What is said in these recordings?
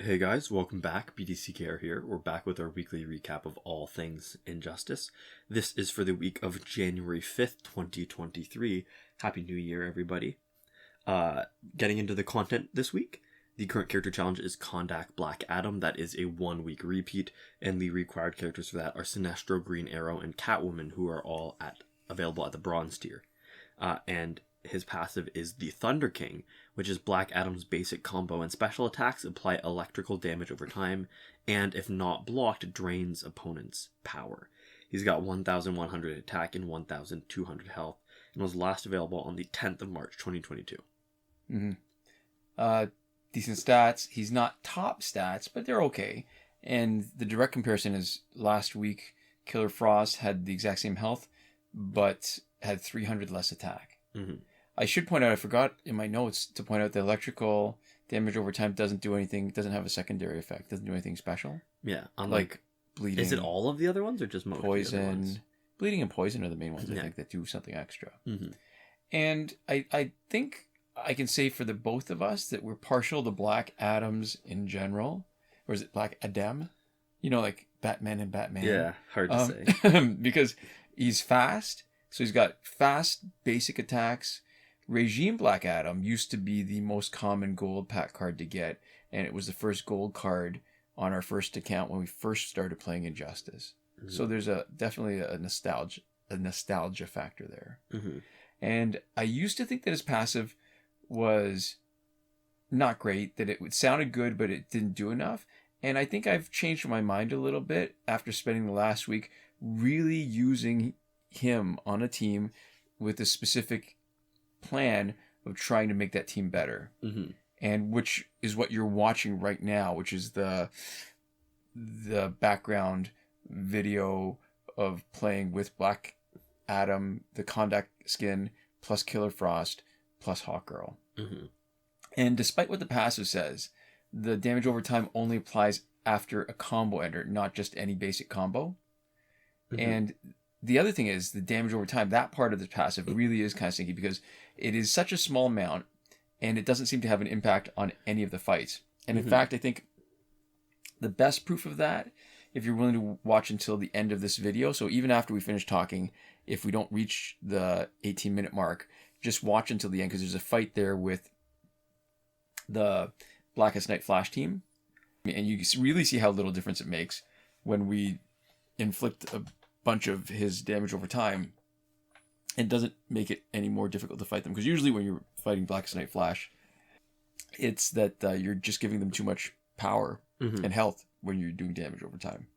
Hey guys, welcome back. BTCKR here. We're back with our weekly recap of all things Injustice. This is for the week of January 5th, 2023. Happy New Year, everybody. Getting into the content this week, the current character challenge is Kahndaq Black Adam. That is a 1 week repeat, and the required characters for that are Sinestro, Green Arrow, and Catwoman, who are all available at the bronze tier. And his passive is the Thunder King, which is Black Adam's basic combo, and special attacks apply electrical damage over time, and if not blocked, drains opponent's power. He's got 1,100 attack and 1,200 health, and was last available on the 10th of March, 2022. Decent stats. He's not top stats, but they're okay. And the direct comparison is last week, Killer Frost had the exact same health, but had 300 less attack. I should point out, I forgot in my notes to point out the electrical damage over time doesn't do anything, doesn't have a secondary effect, doesn't do anything special. Yeah, like bleeding. Is it all of the other ones or just most poison? Of the other ones? Bleeding and poison are the main ones, I think, that do something extra. And I think I can say for the both of us that we're partial to Black Adams in general. Or is it Black Adam? You know, like Batman and Batman. Yeah, hard to say. Because he's fast. So he's got fast basic attacks. Regime Black Adam used to be the most common gold pack card to get, and it was the first gold card on our first account when we first started playing Injustice. So there's definitely a nostalgia factor there. And I used to think that his passive was not great, that it sounded good, but it didn't do enough. And I think I've changed my mind a little bit after spending the last week really using him on a team with a specific plan of trying to make that team better, and which is what you're watching right now, which is the background video of playing with Black Adam, the Kahndaq skin, plus Killer Frost, plus Hawkgirl. And despite what the passive says, the damage over time only applies after a combo ender, not just any basic combo. And the other thing is the damage over time, that part of the passive really is kind of stinky because it is such a small amount and it doesn't seem to have an impact on any of the fights. And in fact, I think the best proof of that, if you're willing to watch until the end of this video, so even after we finish talking, if we don't reach the 18-minute mark, just watch until the end because there's a fight there with the Blackest Night Flash team. And you really see how little difference it makes when we inflict a bunch of his damage over time. It doesn't make it any more difficult to fight them, because usually when you're fighting Blackest Night Flash, it's that you're just giving them too much power and health when you're doing damage over time.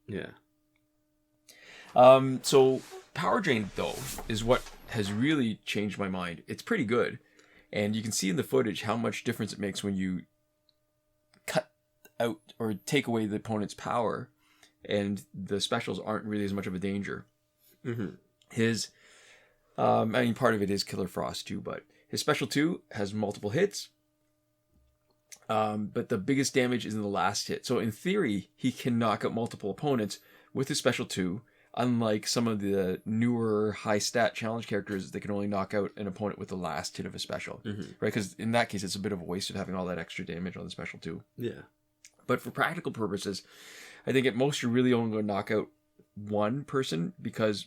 So power drain, though, is what has really changed my mind. It's pretty good, and you can see in the footage how much difference it makes when you cut out or take away the opponent's power, and the specials aren't really as much of a danger. His, I mean, part of it is Killer Frost too, but his special 2 has multiple hits. But the biggest damage is in the last hit. So in theory, he can knock out multiple opponents with his special 2, unlike some of the newer high stat challenge characters that can only knock out an opponent with the last hit of a special. Right? Because in that case, it's a bit of a waste of having all that extra damage on the special 2. But for practical purposes, I think at most you're really only going to knock out one person because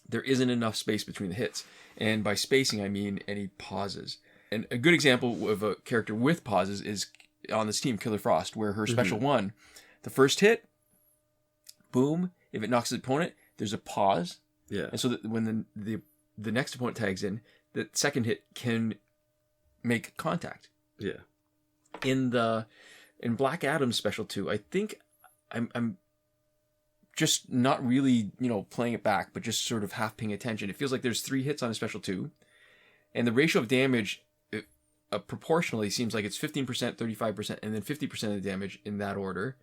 there isn't enough space between the hits. And by spacing, I mean any pauses. And a good example of a character with pauses is on this team, Killer Frost, where her special 1, the first hit, boom, if it knocks the opponent, there's a pause. And so that when the next opponent tags in, the second hit can make contact. In Black Adam's special 2, I think I'm just not really, playing it back, but just sort of half paying attention. It feels like there's 3 hits on a special 2, and the ratio of damage proportionally seems like it's 15%, 35%, and then 50% of the damage in that order.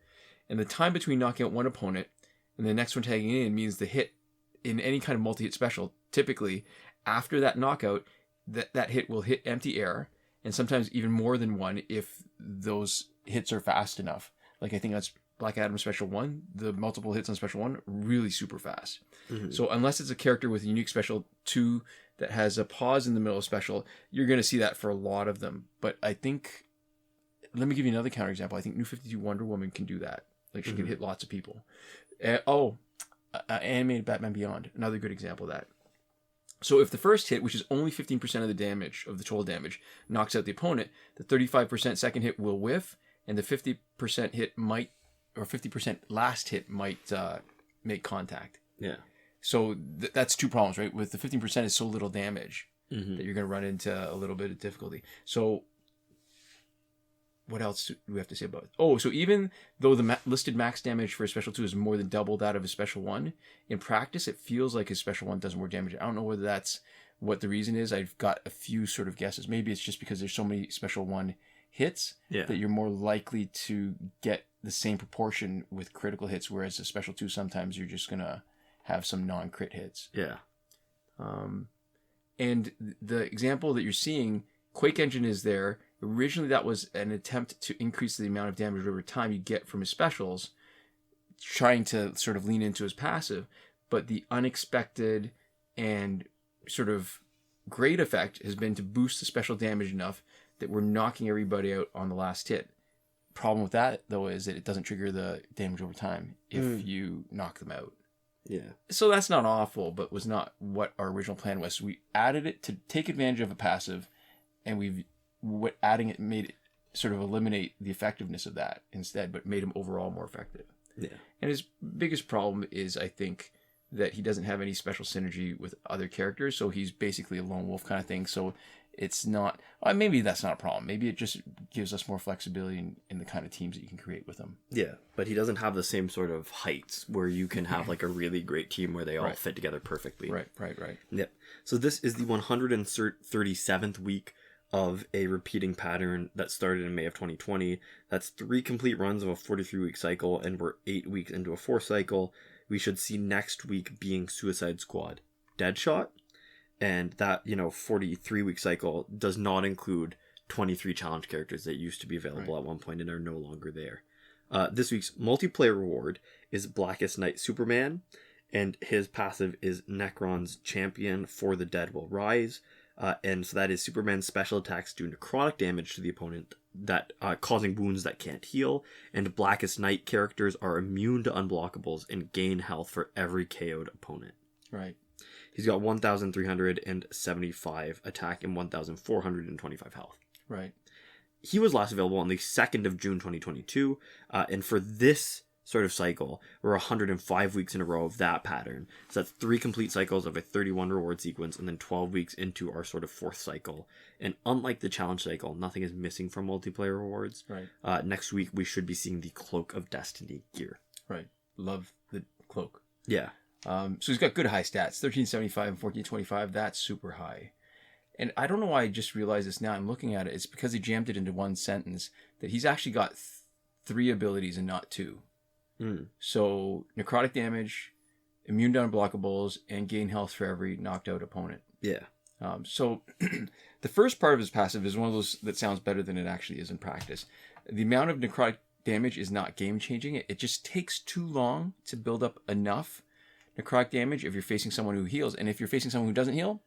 And the time between knocking out one opponent and the next one tagging in means the hit in any kind of multi-hit special, typically after that knockout, that hit will hit empty air, and sometimes even more than one if those hits are fast enough. Like I think that's Black Adam Special 1, the multiple hits on Special 1, really super fast. So unless it's a character with a unique Special 2 that has a pause in the middle of Special, you're going to see that for a lot of them. But I think let me give you another counterexample. I think New 52 Wonder Woman can do that. Like, she can hit lots of people. Animated Batman Beyond, another good example of that. So if the first hit, which is only 15% of the damage, of the total damage, knocks out the opponent, the 35% second hit will whiff, and the 50% hit might, or 50% last hit might make contact. Yeah. So that's two problems, right? With the 15% is so little damage that you're going to run into a little bit of difficulty. So what else do we have to say about it? Oh, so even though the listed max damage for a special 2 is more than double that of a special 1, in practice it feels like his special 1 does more damage. I don't know whether that's what the reason is. I've got a few sort of guesses. Maybe it's just because there's so many special 1 hits that you're more likely to get the same proportion with critical hits, whereas a special 2 sometimes you're just going to have some non-crit hits. Yeah. And the example that you're seeing, Quake Engine is there. Originally, that was an attempt to increase the amount of damage over time you get from his specials, trying to sort of lean into his passive. But the unexpected and sort of great effect has been to boost the special damage enough that we're knocking everybody out on the last hit. Problem with that, though, is that it doesn't trigger the damage over time if you knock them out. Yeah. So that's not awful, but was not what our original plan was. We added it to take advantage of a passive, and adding it made it sort of eliminate the effectiveness of that instead, but made him overall more effective. Yeah. And his biggest problem is, I think, that he doesn't have any special synergy with other characters, so he's basically a lone wolf kind of thing. So it's not... maybe that's not a problem. Maybe it just gives us more flexibility in the kind of teams that you can create with him. Yeah, but he doesn't have the same sort of heights where you can have like a really great team where they all fit together perfectly. Right. Yeah. So this is the 137th week of a repeating pattern that started in May of 2020. That's 3 complete runs of a 43-week cycle, and we're 8 weeks into a 4th cycle. We should see next week being Suicide Squad Deadshot, and that 43-week cycle does not include 23 challenge characters that used to be available at one point and are no longer there. This week's multiplayer reward is Blackest Night Superman, and his passive is Necron's Champion for the Dead Will Rise. And so that is Superman's special attacks do necrotic damage to the opponent, that causing wounds that can't heal, and Blackest Night characters are immune to unblockables and gain health for every KO'd opponent. Right. He's got 1,375 attack and 1,425 health. Right. He was last available on the 2nd of June 2022, and for this sort of cycle, we're 105 weeks in a row of that pattern. So that's 3 complete cycles of a 31 reward sequence, and then 12 weeks into our sort of 4th cycle. And unlike the challenge cycle, nothing is missing from multiplayer rewards. Right. Next week, we should be seeing the Cloak of Destiny gear. Right. Love the cloak. Yeah. So he's got good high stats, 1375 and 1425. That's super high. And I don't know why I just realized this now. I'm looking at it. It's because he jammed it into one sentence that he's actually got 3 abilities and not 2. So necrotic damage, immune to unblockables, and gain health for every knocked out opponent. Yeah. So the first part of his passive is one of those that sounds better than it actually is in practice. The amount of necrotic damage is not game changing. It just takes too long to build up enough necrotic damage if you're facing someone who heals, and if you're facing someone who doesn't heal,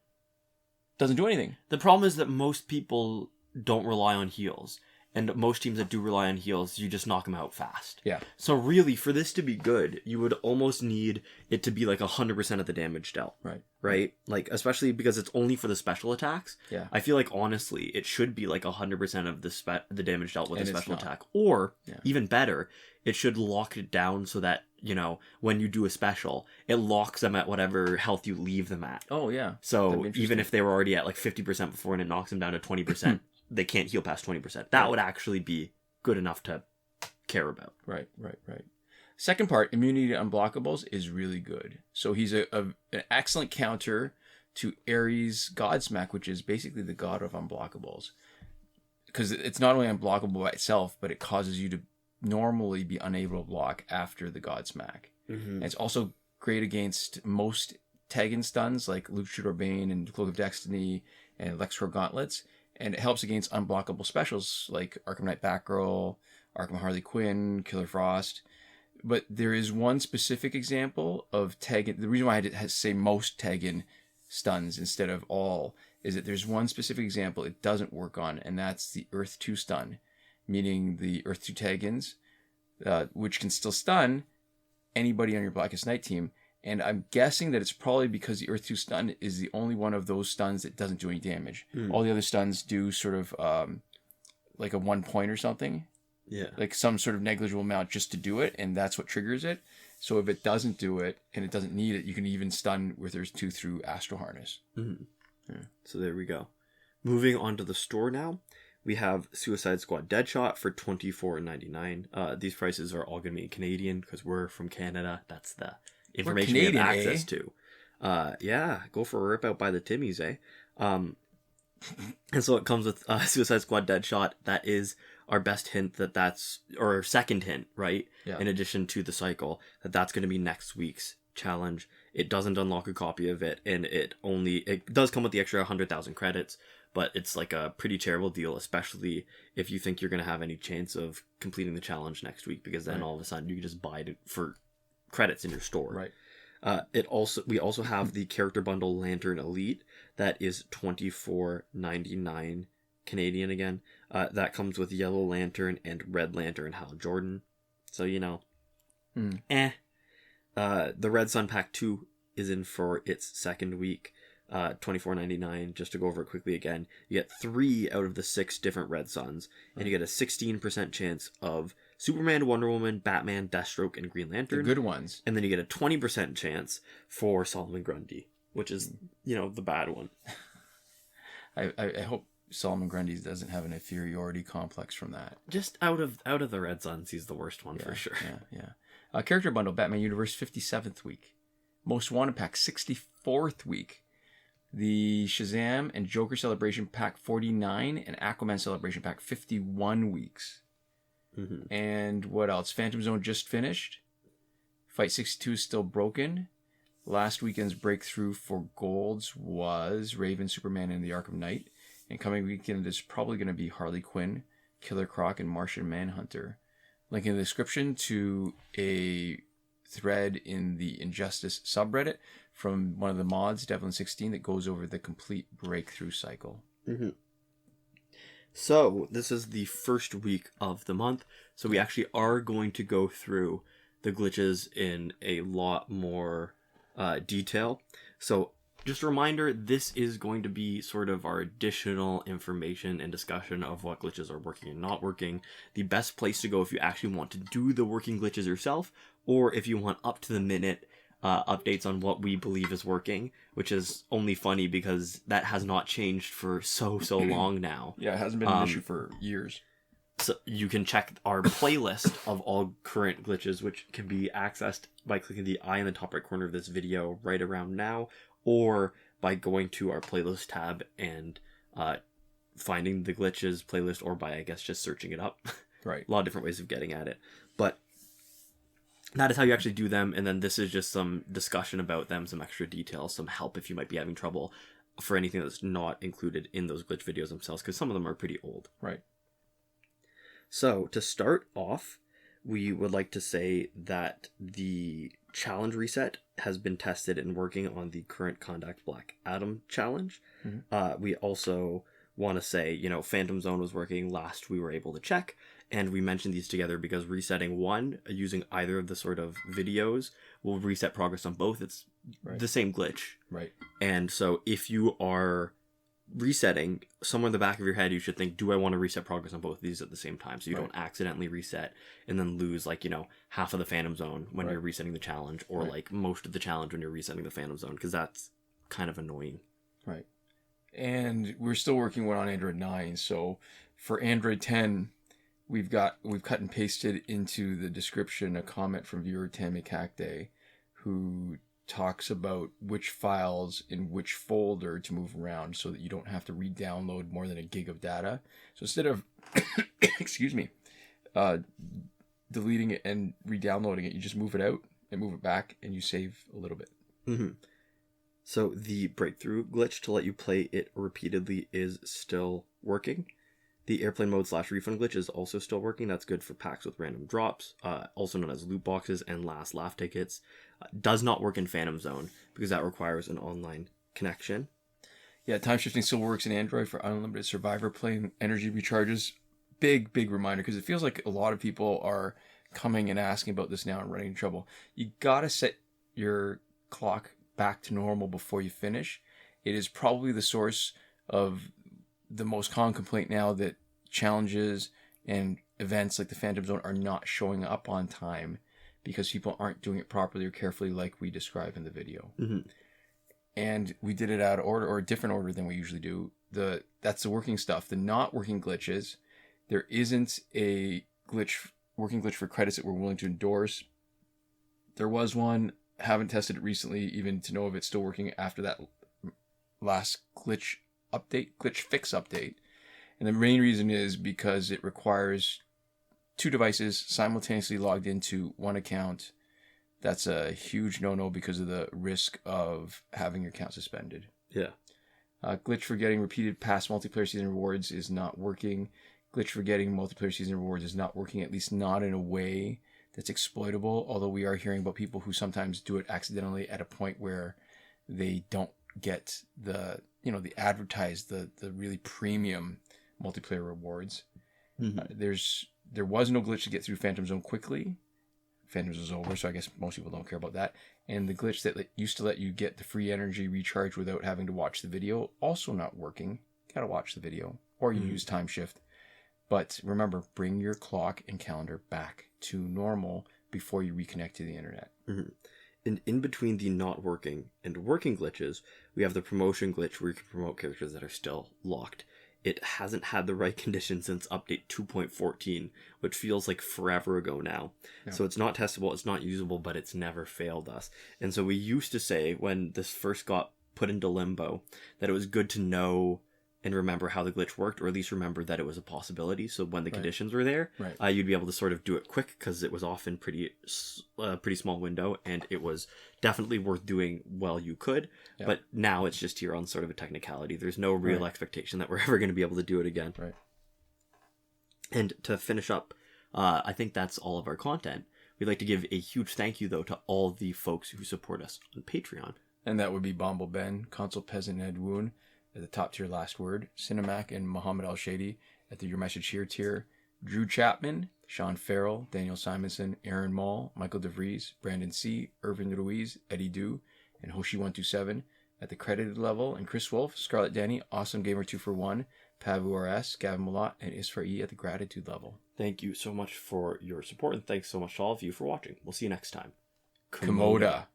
doesn't do anything. The problem is that most people don't rely on heals. And most teams that do rely on heals, you just knock them out fast. Yeah. So really, for this to be good, you would almost need it to be like 100% of the damage dealt. Right. Right? Like, especially because it's only for the special attacks. Yeah. I feel like, honestly, it should be like 100% of the damage dealt with a special not. attack. Or, even better, it should lock it down so that, when you do a special, it locks them at whatever health you leave them at. Oh, yeah. So even if they were already at like 50% before and it knocks them down to 20%, they can't heal past 20%. That would actually be good enough to care about. Right. Second part, immunity to unblockables, is really good. So he's an excellent counter to Ares' Godsmack, which is basically the god of unblockables. Because it's not only unblockable by itself, but it causes you to normally be unable to block after the Godsmack. And it's also great against most tag-in stuns like Luke Shooter Bane and Cloak of Destiny and Lexcor Gauntlets. And it helps against unblockable specials like Arkham Knight Batgirl, Arkham Harley Quinn, Killer Frost. But there is one specific example of tag-in. The reason why I had to say most tag-in stuns instead of all is that there's one specific example it doesn't work on, and that's the Earth 2 stun. meaning the Earth 2 tag-ins, which can still stun anybody on your Blackest Night team. And I'm guessing that it's probably because the Earth 2 stun is the only one of those stuns that doesn't do any damage. All the other stuns do sort of like a 1 point or something. Yeah. Like some sort of negligible amount just to do it, and that's what triggers it. So if it doesn't do it and it doesn't need it, you can even stun with Earth 2 through Astral Harness. Mm-hmm. Yeah. So there we go. Moving on to the store now. We have Suicide Squad Deadshot for $24.99. These prices are all going to be in Canadian because we're from Canada. That's the information we have access to. Yeah, go for a rip out by the Timmies, eh? And so it comes with Suicide Squad Deadshot. That is our best hint or second hint, right? Yeah. In addition to the cycle, that's going to be next week's challenge. It doesn't unlock a copy of it, and it does come with the extra 100,000 credits, but it's like a pretty terrible deal, especially if you think you're going to have any chance of completing the challenge next week, because then all of a sudden you can just buy it for credits in your store. Right. We also have the character bundle Lantern Elite that is $24.99 Canadian again. That comes with Yellow Lantern and Red Lantern Hal Jordan. So the Red Sun Pack 2 is in for its second week. $24.99. Just to go over it quickly again, you get 3 out of the 6 different Red Suns, and you get a 16% chance of Superman, Wonder Woman, Batman, Deathstroke, and Green Lantern. The good ones. And then you get a 20% chance for Solomon Grundy, which is, the bad one. I hope Solomon Grundy doesn't have an inferiority complex from that. Just out of the Red Suns, he's the worst one for sure. Yeah. Character bundle, Batman Universe, 57th week. Most Wanted Pack, 64th week. The Shazam and Joker Celebration Pack, 49, and Aquaman Celebration Pack, 51 weeks. Mm-hmm. And what else? Phantom Zone just finished. Fight 62 is still broken. Last weekend's breakthrough for golds was Raven, Superman, and the Arkham Knight. And coming weekend is probably going to be Harley Quinn, Killer Croc, and Martian Manhunter. Link in the description to a thread in the Injustice subreddit from one of the mods, Devlin16, that goes over the complete breakthrough cycle. Mm-hmm. So this is the first week of the month, so we actually are going to go through the glitches in a lot more detail. So just a reminder, this is going to be sort of our additional information and discussion of what glitches are working and not working. The best place to go if you actually want to do the working glitches yourself, or if you want up to the minute updates on what we believe is working, which is only funny because that has not changed for so long now. Yeah, it hasn't been an issue for years. So you can check our playlist of all current glitches, which can be accessed by clicking the eye in the top right corner of this video right around now, or by going to our playlist tab and finding the glitches playlist, or by, I guess, just searching it up. Right. A lot of different ways of getting at it. But that is how you actually do them, and then this is just some discussion about them, some extra details, some help if you might be having trouble for anything that's not included in those glitch videos themselves, because some of them are pretty old. Right. So, to start off, we would like to say that the challenge reset has been tested and working on the current Kahndaq Black Adam challenge. Mm-hmm. We also want to say, Phantom Zone was working last we were able to check, and we mentioned these together because resetting one using either of the sort of videos will reset progress on both. It's the same glitch. Right. And so if you are resetting, somewhere in the back of your head you should think, do I want to reset progress on both of these at the same time, so you don't accidentally reset and then lose half of the Phantom Zone when you're resetting the challenge, or most of the challenge when you're resetting the Phantom Zone, because that's kind of annoying. Right. And we're still working on Android 9, so for Android 10 we've cut and pasted into the description a comment from viewer Tammy Kakde, who talks about which files in which folder to move around so that you don't have to re-download more than a gig of data. So instead of deleting it and re-downloading it, you just move it out and move it back, and you save a little bit. Mm-hmm. So the breakthrough glitch to let you play it repeatedly is still working. The airplane mode / refund glitch is also still working. That's good for packs with random drops, also known as loot boxes and last laugh tickets. Does not work in Phantom Zone because that requires an online connection. Yeah, time shifting still works in Android for unlimited survivor play and energy recharges big reminder, because it feels like a lot of people are coming and asking about this now and running into trouble. You gotta set your clock back to normal before you finish. It is probably the source of the most common complaint now that challenges and events like the Phantom Zone are not showing up on time because people aren't doing it properly or carefully like we describe in the video. Mm-hmm. And we did it out of order, or a different order than we usually do. That's the working stuff. The not working glitches, there isn't a working glitch for credits that we're willing to endorse. There was one, haven't tested it recently even to know if it's still working after that last glitch fix update. And the main reason is because it requires 2 devices simultaneously logged into one account. That's a huge no-no because of the risk of having your account suspended. Yeah. Glitch for getting repeated past multiplayer season rewards is not working. Glitch for getting multiplayer season rewards is not working, at least not in a way that's exploitable, although we are hearing about people who sometimes do it accidentally at a point where they don't get the advertised, the really premium multiplayer rewards. Mm-hmm. There was no glitch to get through Phantom Zone quickly. Phantom Zone is over, so I guess most people don't care about that. And the glitch that used to let you get the free energy recharge without having to watch the video, also not working. Gotta watch the video, or you use time shift. But remember, bring your clock and calendar back to normal before you reconnect to the internet. Mm-hmm. And in between the not working and working glitches, we have the promotion glitch where you can promote characters that are still locked. It hasn't had the right conditions since update 2.14, which feels like forever ago now. Yeah. So it's not testable, it's not usable, but it's never failed us. And so we used to say, when this first got put into limbo, that it was good to know and remember how the glitch worked, or at least remember that it was a possibility. So when the conditions were there, you'd be able to sort of do it quick, because it was often pretty small window, and it was definitely worth doing while you could. Yeah. But now it's just here on sort of a technicality. There's no real expectation that we're ever going to be able to do it again. Right. And to finish up, I think that's all of our content. We'd like to give a huge thank you, though, to all the folks who support us on Patreon. And that would be BomboBen, Console Peasant, Edwoon at the top tier last word, Sinemac and Mohammed Albshaiti at the Your Message Here tier, Drew Chapman, Shawn Farrell, Daniel Simonson, Aaron Maule, Michael DeVries, Brandon C., Irvin Ruiz, Eddydoo, and Hoshi 127 at the credited level, and Chris Wolff, Scarlet, Dani, Awesomegamer 2for1, Pavu RS, Gavin, Mallott, and Isfar E at the gratitude level. Thank you so much for your support, and thanks so much to all of you for watching. We'll see you next time. Komoda.